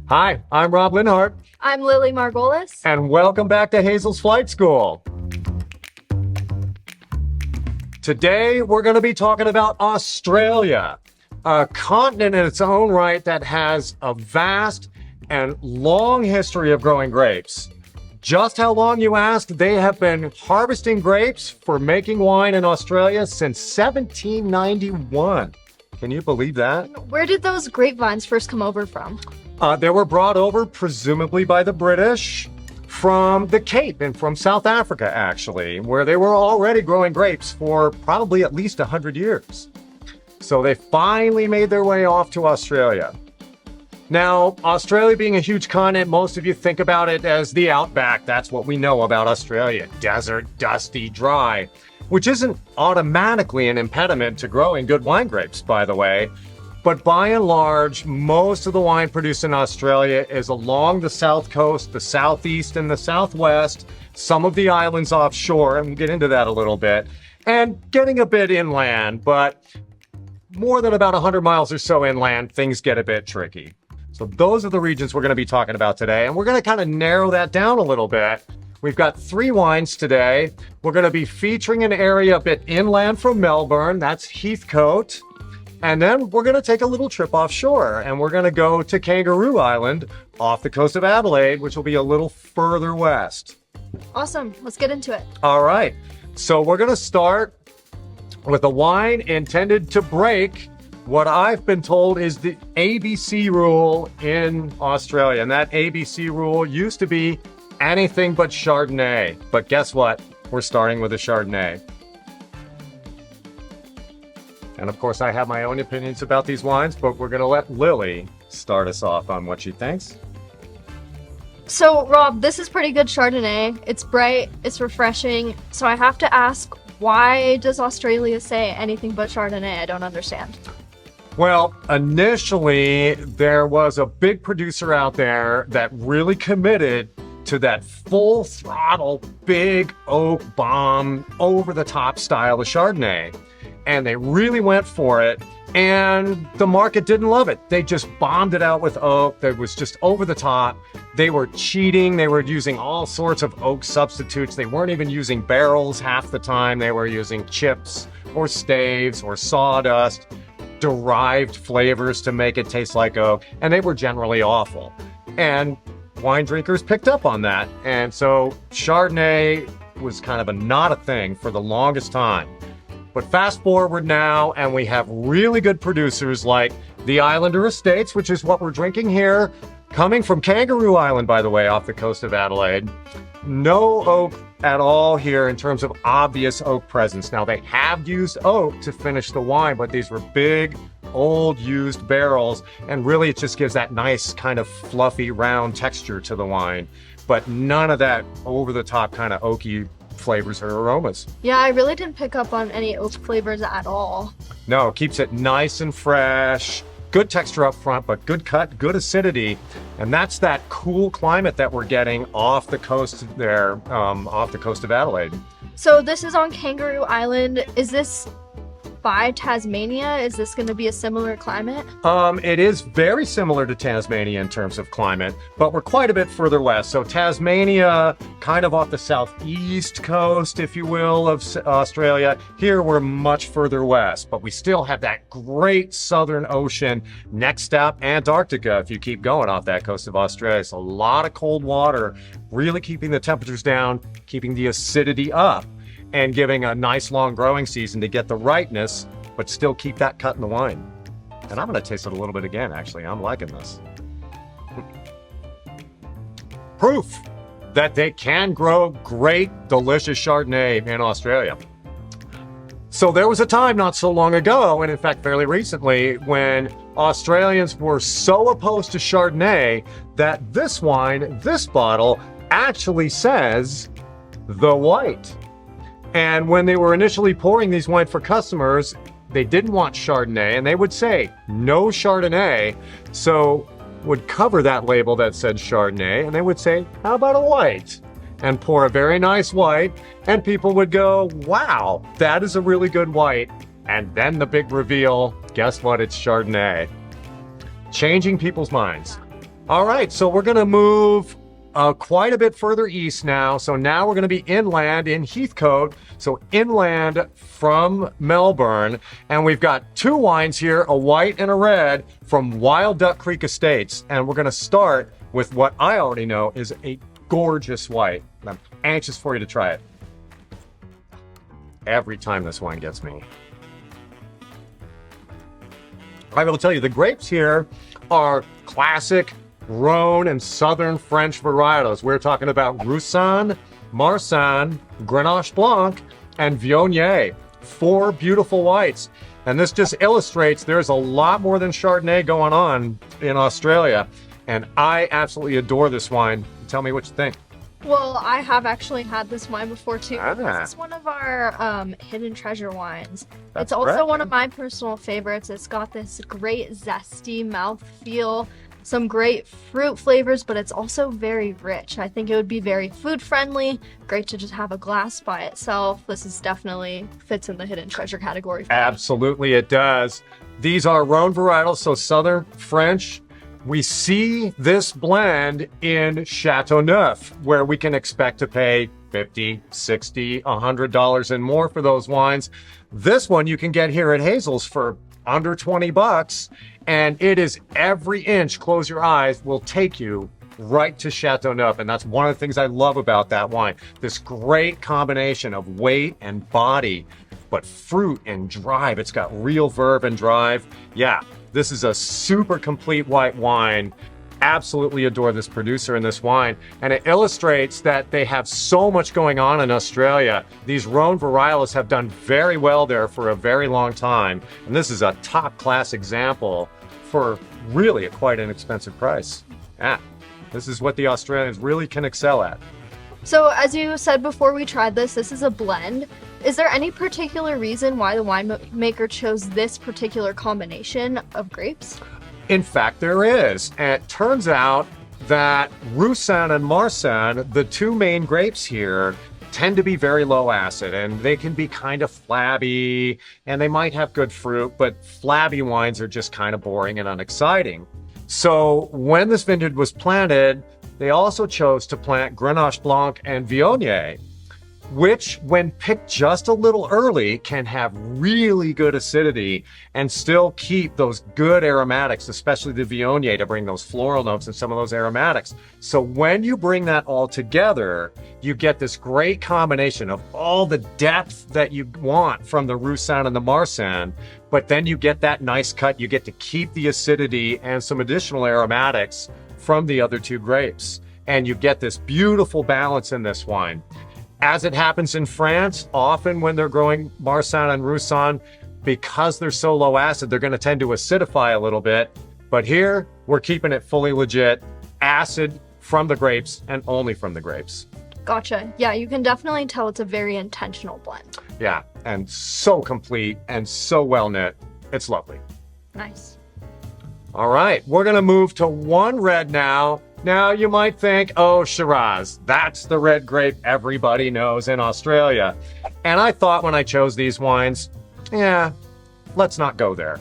Hi, I'm Rob Linhart, I'm Lily Margolis. and welcome back to Hazel's Flight School. Today, we're going to be talking about Australia, a continent in its own right that has a vast and long history of growing grapes. Just how long, you ask? They have been harvesting grapes for making wine in Australia since 1791. Can you believe that? Where did those grapevines first come over from? They were brought over, presumably by the British, from the Cape and from South Africa, actually, where they were already growing grapes for probably at least 100 years. So they finally made their way off to Australia. Now, Australia being a huge continent, most of you think about it as the outback. That's what we know about Australia. Desert, dusty, dry, which isn't automatically an impediment to growing good wine grapes, by the way. But by and large, most of the wine produced in Australia is along the south coast, the southeast, and the southwest, some of the islands offshore, and we'll get into that a little bit, and getting a bit inland, but more than about 100 miles or so inland, things get a bit tricky. So those are the regions we're going to be talking about today, and we're going to kind of narrow that down a little bit. We've got 3 wines today. We're going to be featuring an area a bit inland from Melbourne, that's Heathcote. And then we're going to take a little trip offshore, and we're going to go to Kangaroo Island off the coast of Adelaide, which will be a little further west. Awesome. Let's get into it. All right. So we're going to start with a wine intended to break what I've been told is the ABC rule in Australia. And that ABC rule used to be anything but Chardonnay. But guess what? We're starting with a Chardonnay. And of course, I have my own opinions about these wines, but we're going to let Lily start us off on what she thinks. So, Rob, this is pretty good Chardonnay. It's bright, it's refreshing. So I have to ask, why does Australia say anything but Chardonnay? I don't understand. Well, initially, there was a big producer out there that really committed to that full throttle, big oak bomb, over the top style of Chardonnay. And they really went for it, and the market didn't love it. They just bombed it out with oak. That was just over the top. They were cheating. They were using all sorts of oak substitutes. They weren't even using barrels half the time. They were using chips or staves or sawdust, derived flavors to make it taste like oak, and they were generally awful. And wine drinkers picked up on that, and so Chardonnay was kind of not a thing for the longest time. But fast forward now, and we have really good producers like the Islander Estates, which is what we're drinking here, coming from Kangaroo Island, by the way, off the coast of Adelaide. No oak at all here in terms of obvious oak presence. Now, they have used oak to finish the wine, but these were big, old, used barrels, and really it just gives that nice kind of fluffy, round texture to the wine, but none of that over-the-top kind of oaky flavors or aromas. Yeah, I really didn't pick up on any oak flavors at all. No, it keeps it nice and fresh, good texture up front, but good cut, good acidity. And that's that cool climate that we're getting off the coast there, off the coast of Adelaide. So this is on Kangaroo Island. Is this by Tasmania? Is this going to be a similar climate? It is very similar to Tasmania in terms of climate, but we're quite a bit further west. So Tasmania, kind of off the southeast coast, if you will, of Australia. Here we're much further west, but we still have that great southern ocean. Next up, Antarctica, if you keep going off that coast of Australia. It's a lot of cold water, really keeping the temperatures down, keeping the acidity up, and giving a nice long growing season to get the rightness, but still keep that cut in the wine. And I'm going to taste it a little bit again, actually. I'm liking this. Proof that they can grow great, delicious Chardonnay in Australia. So there was a time not so long ago, and in fact fairly recently, when Australians were so opposed to Chardonnay that this wine, this bottle, actually says the white. And when they were initially pouring these wines for customers, they didn't want Chardonnay, and they would say, no Chardonnay. So would cover that label that said Chardonnay, and they would say, how about a white? And pour a very nice white, and people would go, wow, that is a really good white. And then the big reveal, guess what? It's Chardonnay. Changing people's minds. All right, so we're going to move quite a bit further east now. So now we're going to be inland in Heathcote, so inland from Melbourne. And we've got two wines here, a white and a red, from Wild Duck Creek Estates. And we're going to start with what I already know is a gorgeous white. And I'm anxious for you to try it. Every time this wine gets me. I will tell you, the grapes here are classic Rhone and Southern French varietals. We're talking about Roussanne, Marsanne, Grenache Blanc, and Viognier. 4 beautiful whites. And this just illustrates there's a lot more than Chardonnay going on in Australia. And I absolutely adore this wine. Tell me what you think. Well, I have actually had this wine before too. Ah. This is one of our hidden treasure wines. That's It's also right. one of my personal favorites. It's got this great zesty mouthfeel, some great fruit flavors, but it's also very rich. I think it would be very food friendly, great to just have a glass by itself. This is definitely fits in the hidden treasure category for me. Absolutely, it does. These are Rhone varietals, so Southern French. We see this blend in Chateauneuf, where we can expect to pay $50, $60, $100 and more for those wines. This one you can get here at Hazel's for under 20 bucks, and it is every inch, close your eyes, will take you right to Chateauneuf. And that's one of the things I love about that wine. This great combination of weight and body, but fruit and drive. It's got real verve and drive. Yeah, this is a super complete white wine. Absolutely adore this producer and this wine. And it illustrates that they have so much going on in Australia. These Rhone varietals have done very well there for a very long time. And this is a top class example for really a quite inexpensive price. Yeah, this is what the Australians really can excel at. So, as you said before we tried this is a blend. Is there any particular reason why the winemaker chose this particular combination of grapes? In fact, there is. And it turns out that Roussanne and Marsanne, the two main grapes here, tend to be very low acid, and they can be kind of flabby, and they might have good fruit, but flabby wines are just kind of boring and unexciting. So when this vineyard was planted, they also chose to plant Grenache Blanc and Viognier, which, when picked just a little early, can have really good acidity and still keep those good aromatics, especially the Viognier, to bring those floral notes and some of those aromatics. So when you bring that all together, you get this great combination of all the depth that you want from the Roussanne and the Marsanne, but then you get that nice cut. You get to keep the acidity and some additional aromatics from the other two grapes. And you get this beautiful balance in this wine. As it happens in France, often when they're growing Marsanne and Roussanne, because they're so low acid, they're going to tend to acidify a little bit. But here, we're keeping it fully legit. Acid from the grapes and only from the grapes. Gotcha. Yeah, you can definitely tell it's a very intentional blend. Yeah, and so complete and so well knit. It's lovely. Nice. All right, we're going to move to one red now. Now, you might think, oh, Shiraz, that's the red grape everybody knows in Australia. And I thought when I chose these wines, yeah, let's not go there.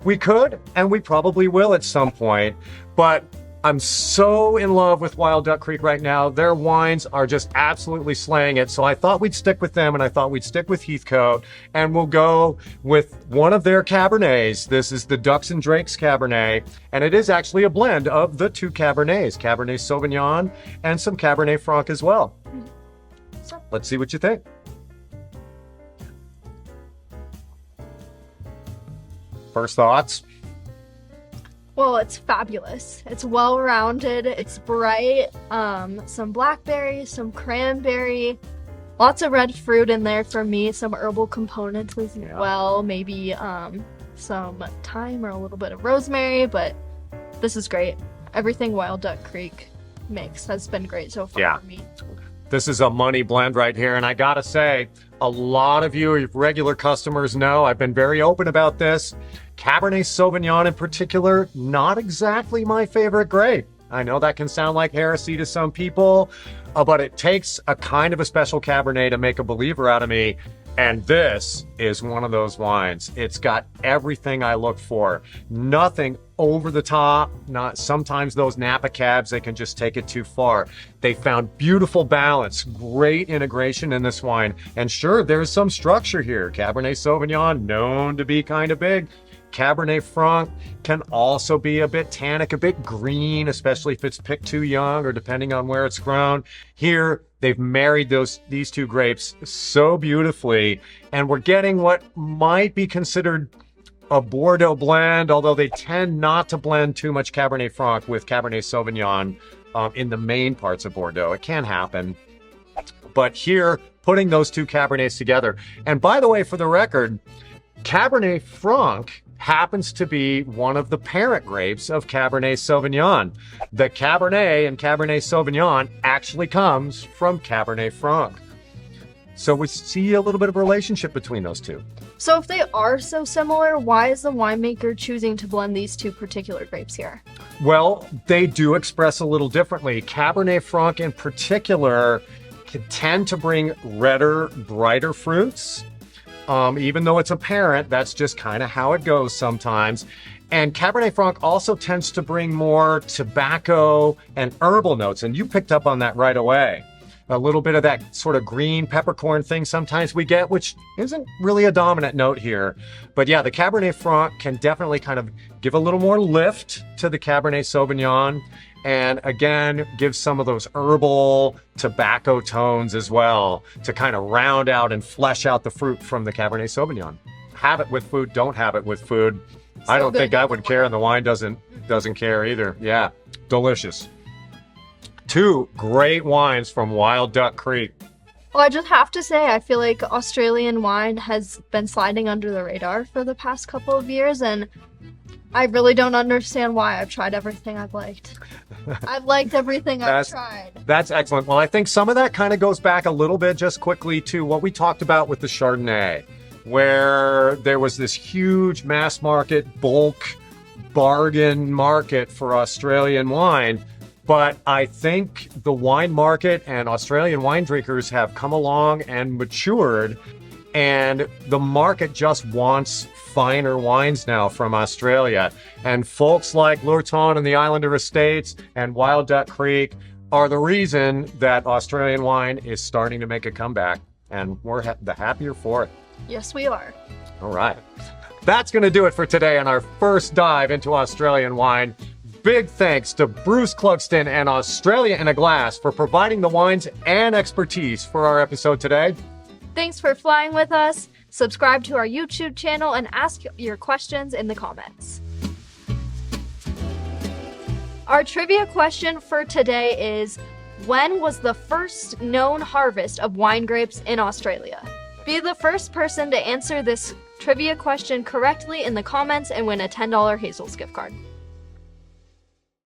We could, and we probably will at some point, but I'm so in love with Wild Duck Creek right now. Their wines are just absolutely slaying it. So I thought we'd stick with them, and I thought we'd stick with Heathcote, and we'll go with one of their Cabernets. This is the Ducks and Drakes Cabernet, and it is actually a blend of the two Cabernets, Cabernet Sauvignon and some Cabernet Franc as well. Let's see what you think. First thoughts? Well, it's fabulous. It's well-rounded. It's bright. Some blackberry, some cranberry, lots of red fruit in there for me. Some herbal components as well. Maybe some thyme or a little bit of rosemary. But this is great. Everything Wild Duck Creek makes has been great so far for me. This is a money blend right here, and I gotta say, a lot of you regular customers know I've been very open about this. Cabernet Sauvignon in particular, not exactly my favorite grape. I know that can sound like heresy to some people, but it takes a kind of a special Cabernet to make a believer out of me. And this is one of those wines. It's got everything I look for. Nothing over the top. Not sometimes those Napa cabs, they can just take it too far. They found beautiful balance, great integration in this wine. And sure, there's some structure here. Cabernet Sauvignon, known to be kind of big. Cabernet Franc can also be a bit tannic, a bit green, especially if it's picked too young or depending on where it's grown. Here, they've married these two grapes so beautifully, and we're getting what might be considered a Bordeaux blend, although they tend not to blend too much Cabernet Franc with Cabernet Sauvignon in the main parts of Bordeaux. It can happen. But here, putting those two Cabernets together, and by the way, for the record, Cabernet Franc happens to be one of the parent grapes of Cabernet Sauvignon. The Cabernet in Cabernet Sauvignon actually comes from Cabernet Franc. So we see a little bit of a relationship between those two. So if they are so similar, why is the winemaker choosing to blend these two particular grapes here? Well, they do express a little differently. Cabernet Franc in particular can tend to bring redder, brighter fruits. Even though it's a parent, that's just kind of how it goes sometimes. And Cabernet Franc also tends to bring more tobacco and herbal notes. And you picked up on that right away. A little bit of that sort of green peppercorn thing sometimes we get, which isn't really a dominant note here. But yeah, the Cabernet Franc can definitely kind of give a little more lift to the Cabernet Sauvignon. And again, give some of those herbal tobacco tones as well to kind of round out and flesh out the fruit from the Cabernet Sauvignon. Have it with food, don't have it with food. I don't think I would care, and the wine doesn't care either. Yeah, delicious. Two great wines from Wild Duck Creek. Well, I just have to say, I feel like Australian wine has been sliding under the radar for the past couple of years, and I really don't understand why. I've tried everything I've liked. I've liked everything I've tried. That's excellent. Well, I think some of that kind of goes back a little bit just quickly to what we talked about with the Chardonnay, where there was this huge mass market, bulk, bargain market for Australian wine. But I think the wine market and Australian wine drinkers have come along and matured, and the market just wants finer wines now from Australia. And folks like Lurton and the Islander Estates and Wild Duck Creek are the reason that Australian wine is starting to make a comeback, and we're the happier for it. Yes, we are. All right. That's going to do it for today on our first dive into Australian wine. Big thanks to Bruce Clugston and Australia in a Glass for providing the wines and expertise for our episode today. Thanks for flying with us. Subscribe to our YouTube channel and ask your questions in the comments. Our trivia question for today is, when was the first known harvest of wine grapes in Australia? Be the first person to answer this trivia question correctly in the comments and win a $10 Hazel's gift card.